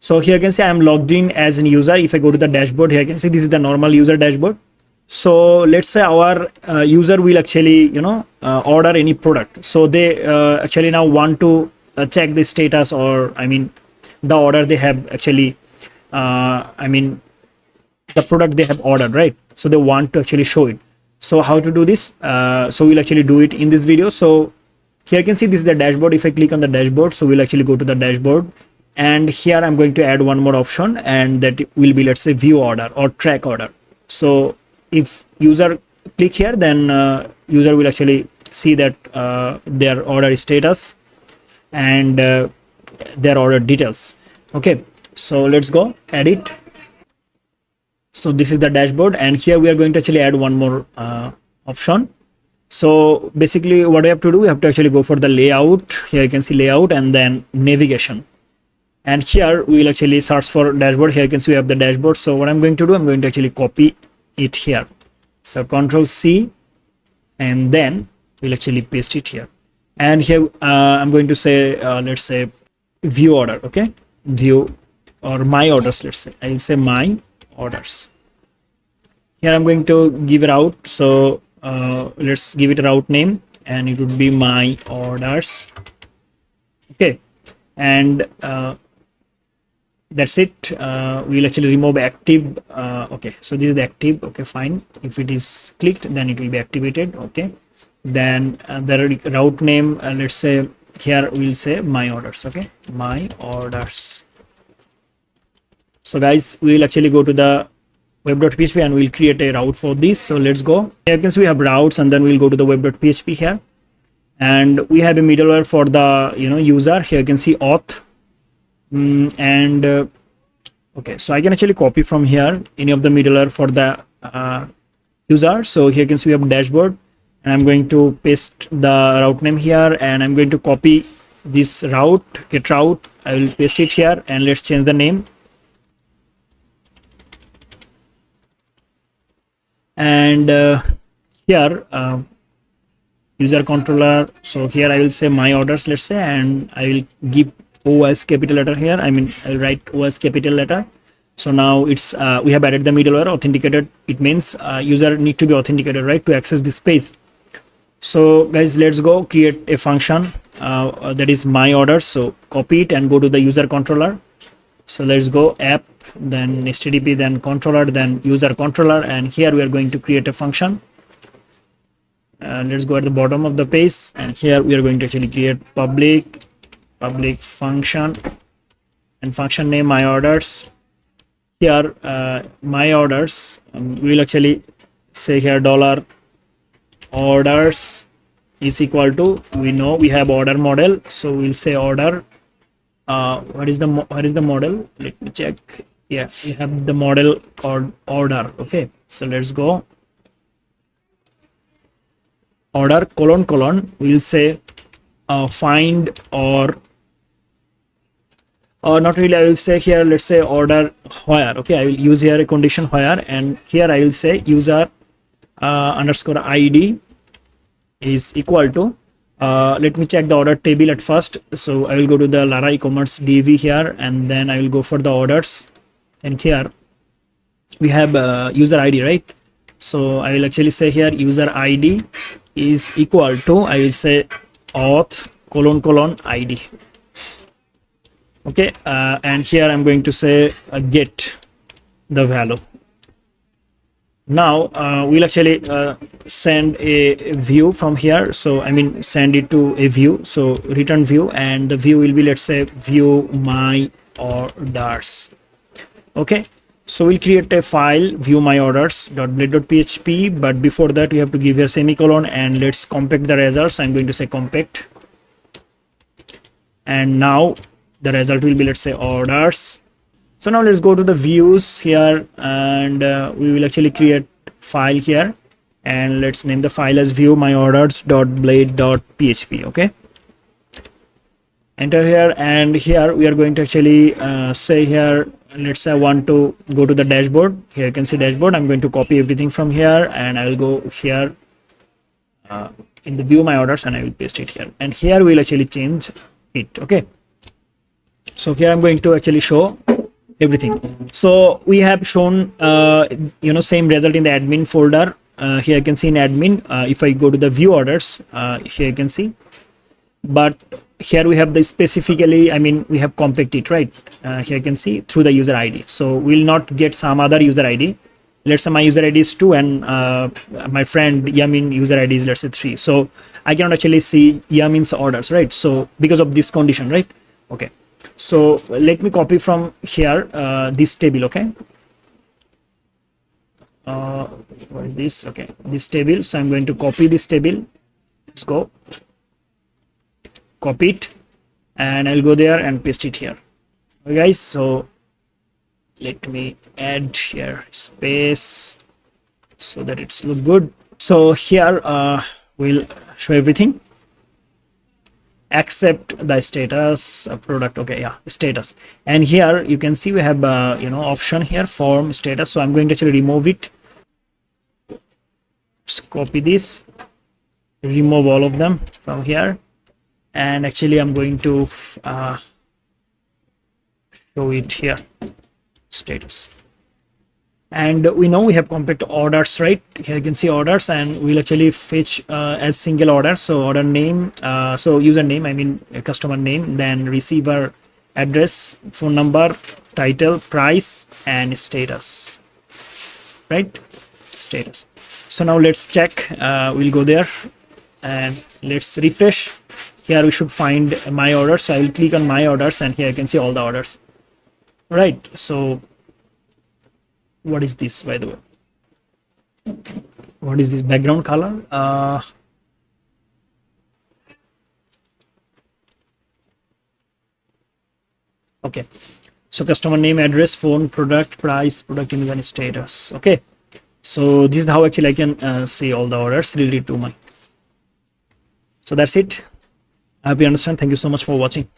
So here you can see I'm logged in as a user. If I go to the dashboard, here you can see this is the normal user dashboard. So let's say our user will actually order any product. So they actually now want to check the status, or I mean the order they have actually the product they have ordered, right? So they want to actually show it. So how to do this? So we'll actually do it in this video. So here you can see this is the dashboard. If I click on the dashboard, so we'll actually go to the dashboard, and here I'm going to add one more option, and that will be, let's say, view order or track order. So if user click here, then user will actually see that their order status and their order details. Okay, so let's go edit. So this is the dashboard, and here we are going to actually add one more option. So basically what we have to do, we have to actually go for the layout. Here you can see layout and then navigation, and here we will actually search for dashboard. Here you can see we have the dashboard. So what I'm going to do, I'm going to actually copy it here. So Control C, and then we'll actually paste it here. And here I'm going to say let's say view order. Okay, view or my orders. Let's say I will say my orders. Here I'm going to give it out. So let's give it a route name, and it would be my orders. Okay, and that's it. We'll actually remove active. Okay, so this is the active. Okay, fine. If it is clicked, then it will be activated. Okay, then the route name, let's say here we'll say my orders. Okay, my orders. So guys, we'll actually go to the web.php and we'll create a route for this. So let's go. Here you can see we have routes, and then we'll go to the web.php here, and we have a middleware for the user. Here you can see auth. Okay, so I can actually copy from here any of the middleware for the user. So here you can see we have dashboard, and I'm going to paste the route name here, and I'm going to copy this route, get route. I will paste it here, and let's change the name. And here user controller. So here I will say my orders, let's say, and I will give O as capital letter here. I mean I will write O as capital letter. So now it's we have added the middleware authenticated. It means user need to be authenticated, right, to access this page. So guys, let's go create a function that is my orders. So copy it and go to the user controller. So let's go app, then HTTP, then controller, then user controller, and here we are going to create a function. Let's go at the bottom of the page, and here we are going to actually create public function, and function name my orders. Here my orders, we will actually say here dollar orders is equal to, we know we have order model, so we'll say order. What is the model? Let me check. Yeah, we have the model called order. Okay, so let's go order colon we'll say find or not really, I will say here, let's say order where. Okay, I will use here a condition where, and here I will say user underscore ID is equal to let me check the order table at first. So I will go to the Lara ecommerce DV here, and then I will go for the orders, and here we have user ID, right? So I will actually say here user ID is equal to, I will say auth colon ID. Okay, and here I'm going to say get the value. Now we'll actually send a view from here. So I mean send it to a view, so return view, and the view will be, let's say, view my orders. Okay, so we'll create a file view my orders.blade.php, but before that we have to give a semicolon, and let's compact the results. I'm going to say compact, and now the result will be, let's say, orders. So now let's go to the views here, and we will actually create file here, and let's name the file as view my orders.blade.php. okay, enter here, and here we are going to actually say here, let's say I want to go to the dashboard. Here you can see dashboard. I'm going to copy everything from here, and I will go here in the view my orders, and I will paste it here, and here we'll actually change it. Okay, so here I'm going to actually show everything. So we have shown same result in the admin folder. Here you can see in admin. If I go to the view orders, here you can see, but here we have the specifically, I mean, we have compact it, right? Here you can see through the user ID. So we'll not get some other user ID. Let's say my user ID is 2 and my friend Yamin user ID is, let's say, 3. So I cannot actually see Yamin's orders, right? So because of this condition, right? Okay. So let me copy from here this table. Okay. What is this? Okay, this table. So I'm going to copy this table. Let's go. Copy it, and I'll go there and paste it here. Okay, guys. So let me add here space so that it's look good. So here we'll show everything except the status product. Okay, yeah, status. And here you can see we have option here, form status. So I'm going to actually remove it. Just copy this, remove all of them from here, and actually I'm going to show it here, status. And we know we have compact orders, right? Here you can see orders, and we'll actually fetch as single order. So order name, so username, I mean customer name, then receiver address, phone number, title, price, and status, right? Status. So now let's check. We'll go there and let's refresh. Here we should find my orders. So I will click on my orders, and here you can see all the orders, right? So what is this, by the way? What is this background color? Okay, so customer name, address, phone, product, price, product image, and status. Okay, so this is how actually I can see all the orders related to my. So that's it. I hope you understand. Thank you so much for watching.